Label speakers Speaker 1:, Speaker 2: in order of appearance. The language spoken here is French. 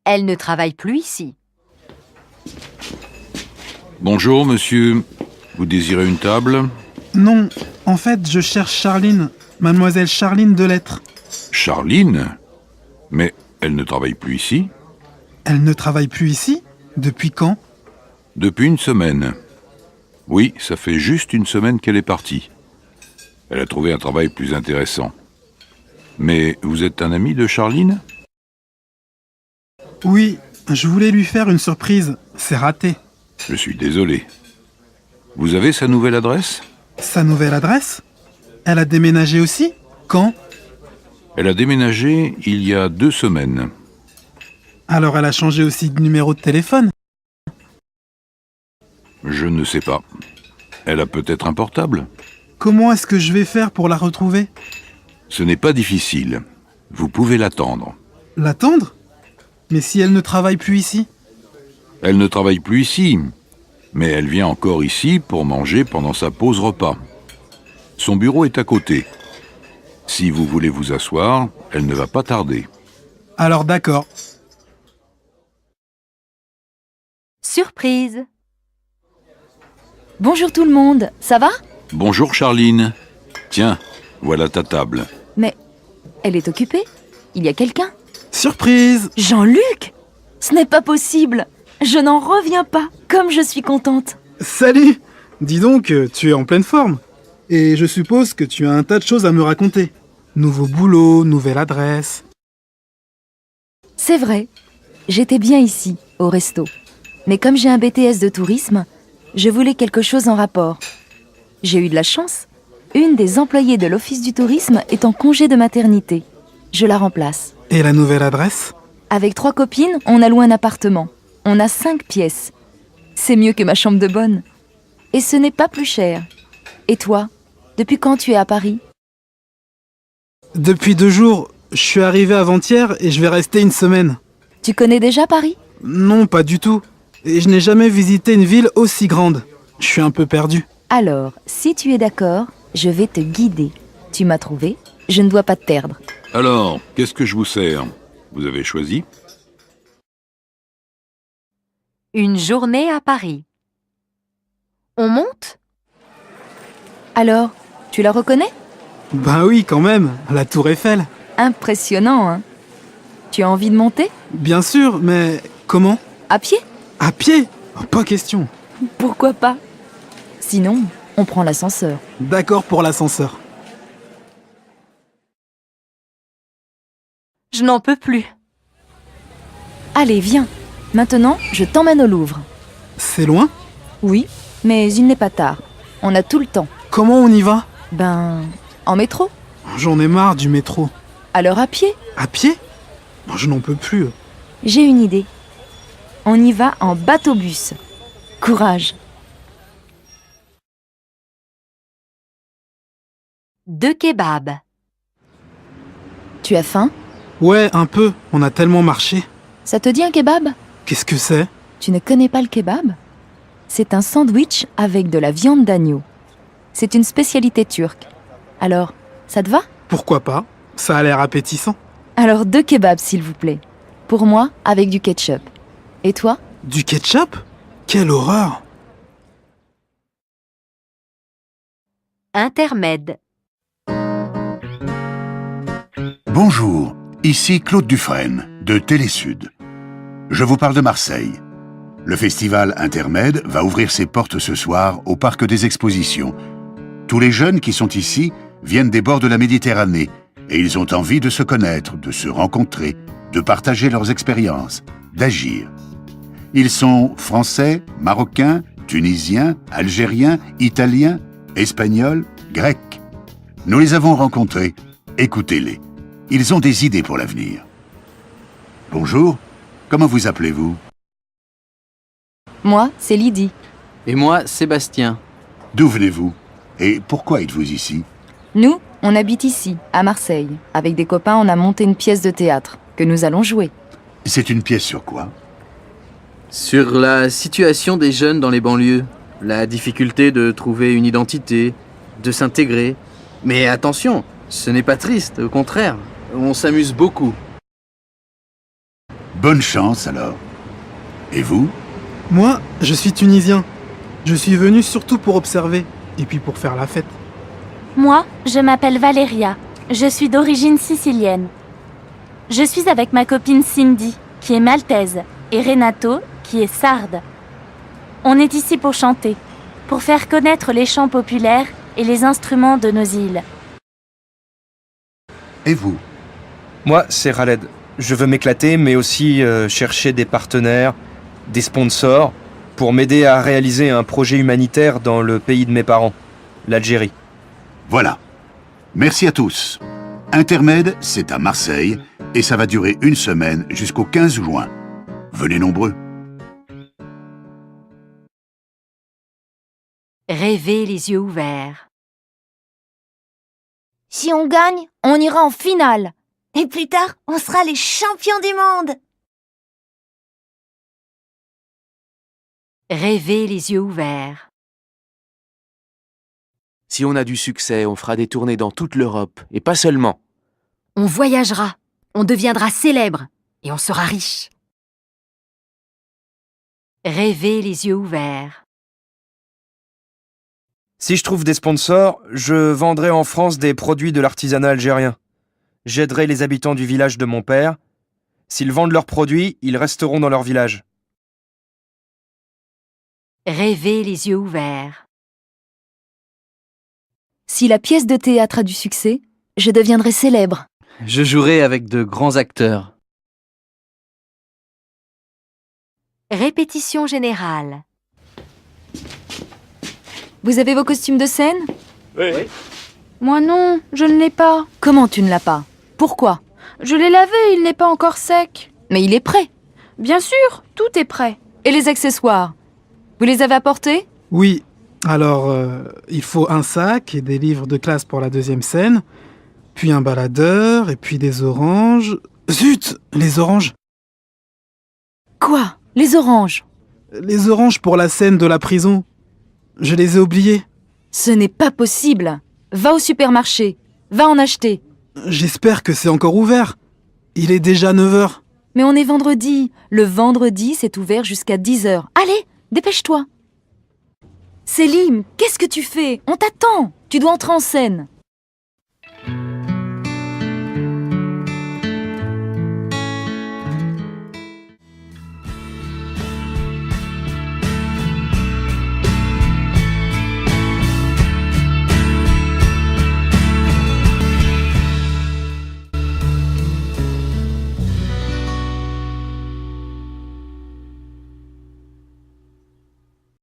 Speaker 1: Elle ne travaille plus ici.
Speaker 2: Bonjour, monsieur. Vous désirez une table?
Speaker 3: Non, en fait, je cherche Charline, mademoiselle Charline Delettre.
Speaker 2: Charline? Mais elle ne travaille plus ici?
Speaker 3: Elle ne travaille plus ici? Depuis quand?
Speaker 2: Depuis une semaine. Oui, ça fait juste une semaine qu'elle est partie. Elle a trouvé un travail plus intéressant. Mais vous êtes un ami de Charline?
Speaker 3: Oui, je voulais lui faire une surprise. C'est raté.
Speaker 2: Je suis désolé. Vous avez sa nouvelle adresse?
Speaker 3: Sa nouvelle adresse? Elle a déménagé aussi? Quand?
Speaker 2: Elle a déménagé il y a 2 semaines.
Speaker 3: Alors elle a changé aussi de numéro de téléphone?
Speaker 2: Je ne sais pas. Elle a peut-être un portable?
Speaker 3: Comment est-ce que je vais faire pour la retrouver?
Speaker 2: Ce n'est pas difficile. Vous pouvez l'attendre.
Speaker 3: L'attendre? Mais si elle ne travaille plus ici?
Speaker 2: Elle ne travaille plus ici, mais elle vient encore ici pour manger pendant sa pause repas. Son bureau est à côté. Si vous voulez vous asseoir, elle ne va pas tarder.
Speaker 3: Alors d'accord.
Speaker 1: Surprise! Bonjour tout le monde, ça va?
Speaker 2: Bonjour Charline. Tiens, voilà ta table.
Speaker 1: Mais elle est occupée? Il y a quelqu'un?
Speaker 3: Surprise!
Speaker 1: Jean-Luc! Ce n'est pas possible! Je n'en reviens pas, comme je suis contente.
Speaker 3: Salut! Dis donc, tu es en pleine forme. Et je suppose que tu as un tas de choses à me raconter. Nouveau boulot, nouvelle adresse.
Speaker 1: C'est vrai, j'étais bien ici, au resto. Mais comme j'ai un BTS de tourisme, je voulais quelque chose en rapport. J'ai eu de la chance. Une des employées de l'Office du tourisme est en congé de maternité. Je la remplace.
Speaker 3: Et la nouvelle adresse?
Speaker 1: Avec 3 copines, on a loué un appartement. On a 5 pièces. C'est mieux que ma chambre de bonne. Et ce n'est pas plus cher. Et toi, depuis quand tu es à Paris?
Speaker 3: Depuis 2 jours, je suis arrivé avant-hier et je vais rester une semaine.
Speaker 1: Tu connais déjà Paris?
Speaker 3: Non, pas du tout. Et je n'ai jamais visité une ville aussi grande. Je suis un peu perdu.
Speaker 1: Alors, si tu es d'accord, je vais te guider. Tu m'as trouvé, je ne dois pas te perdre.
Speaker 2: Alors, qu'est-ce que je vous sers? Vous avez choisi?
Speaker 1: Une journée à Paris. On monte? Alors, tu la reconnais?
Speaker 3: Ben oui, quand même, la tour Eiffel.
Speaker 1: Impressionnant, hein? Tu as envie de monter?
Speaker 3: Bien sûr, mais comment?
Speaker 1: À pied?
Speaker 3: À pied? Pas question.
Speaker 1: Pourquoi pas? Sinon, on prend l'ascenseur.
Speaker 3: D'accord pour l'ascenseur.
Speaker 1: Je n'en peux plus. Allez, viens. Maintenant, je t'emmène au Louvre.
Speaker 3: C'est loin?
Speaker 1: Oui, mais il n'est pas tard. On a tout le temps.
Speaker 3: Comment on y va?
Speaker 1: Ben, en métro.
Speaker 3: J'en ai marre du métro.
Speaker 1: Alors à pied.
Speaker 3: À pied? Je n'en peux plus.
Speaker 1: J'ai une idée. On y va en bateau-bus. Courage. 2 kebabs. Tu as faim?
Speaker 3: Ouais, un peu. On a tellement marché.
Speaker 1: Ça te dit un kebab?
Speaker 3: Qu'est-ce que c'est?
Speaker 1: Tu ne connais pas le kebab? C'est un sandwich avec de la viande d'agneau. C'est une spécialité turque. Alors, ça te va?
Speaker 3: Pourquoi pas? Ça a l'air appétissant.
Speaker 1: Alors 2 kebabs, s'il vous plaît. Pour moi, avec du ketchup. Et toi?
Speaker 3: Du ketchup? Quelle horreur!
Speaker 1: Intermède.
Speaker 4: Bonjour, ici Claude Dufresne, de Télésud. Je vous parle de Marseille. Le festival Intermède va ouvrir ses portes ce soir au Parc des Expositions. Tous les jeunes qui sont ici viennent des bords de la Méditerranée et ils ont envie de se connaître, de se rencontrer, de partager leurs expériences, d'agir. Ils sont français, marocains, tunisiens, algériens, italiens, espagnols, grecs. Nous les avons rencontrés. Écoutez-les. Ils ont des idées pour l'avenir. Bonjour, comment vous appelez-vous?
Speaker 1: Moi, c'est Lydie.
Speaker 5: Et moi, Sébastien.
Speaker 4: D'où venez-vous? Et pourquoi êtes-vous ici?
Speaker 1: Nous, on habite ici, à Marseille. Avec des copains, on a monté une pièce de théâtre que nous allons jouer.
Speaker 4: C'est une pièce sur quoi?
Speaker 5: Sur la situation des jeunes dans les banlieues, la difficulté de trouver une identité, de s'intégrer. Mais attention, ce n'est pas triste, au contraire, on s'amuse beaucoup.
Speaker 4: Bonne chance alors. Et vous?
Speaker 3: Moi, je suis tunisien. Je suis venu surtout pour observer, et puis pour faire la fête.
Speaker 6: Moi, je m'appelle Valéria. Je suis d'origine sicilienne. Je suis avec ma copine Cindy, qui est maltaise, et Renato, qui est sarde. On est ici pour chanter, pour faire connaître les chants populaires et les instruments de nos îles.
Speaker 4: Et vous?
Speaker 7: Moi, c'est Khaled. Je veux m'éclater, mais aussi chercher des partenaires, des sponsors, pour m'aider à réaliser un projet humanitaire dans le pays de mes parents, l'Algérie.
Speaker 4: Voilà. Merci à tous. Intermède, c'est à Marseille, et ça va durer une semaine jusqu'au 15 juin. Venez nombreux.
Speaker 1: Rêver les yeux ouverts. Si on gagne, on ira en finale.
Speaker 8: Et plus tard, on sera les champions du monde.
Speaker 1: Rêver les yeux ouverts.
Speaker 9: Si on a du succès, on fera des tournées dans toute l'Europe, et pas seulement.
Speaker 1: On voyagera, on deviendra célèbre et on sera riche. Rêver les yeux ouverts.
Speaker 7: Si je trouve des sponsors, je vendrai en France des produits de l'artisanat algérien. J'aiderai les habitants du village de mon père. S'ils vendent leurs produits, ils resteront dans leur village.
Speaker 1: Rêver les yeux ouverts. Si la pièce de théâtre a du succès, je deviendrai célèbre.
Speaker 5: Je jouerai avec de grands acteurs.
Speaker 1: Répétition générale. Vous avez vos costumes de scène?
Speaker 10: Oui.
Speaker 6: Moi non, je ne l'ai pas.
Speaker 1: Comment tu ne l'as pas? Pourquoi?
Speaker 6: Je l'ai lavé, il n'est pas encore sec.
Speaker 1: Mais il est prêt.
Speaker 6: Bien sûr, tout est prêt.
Speaker 1: Et les accessoires? Vous les avez apportés?
Speaker 3: Oui, alors il faut un sac et des livres de classe pour la deuxième scène, puis un baladeur, et puis des oranges... Zut! Les oranges!
Speaker 1: Quoi? Les oranges?
Speaker 3: Les oranges pour la scène de la prison. Je les ai oubliées.
Speaker 1: Ce n'est pas possible. Va au supermarché. Va en acheter.
Speaker 3: J'espère que c'est encore ouvert. Il est déjà 9h.
Speaker 1: Mais on est vendredi. Le vendredi, c'est ouvert jusqu'à 10h. Allez, dépêche-toi. Célim, qu'est-ce que tu fais? On t'attend. Tu dois entrer en scène.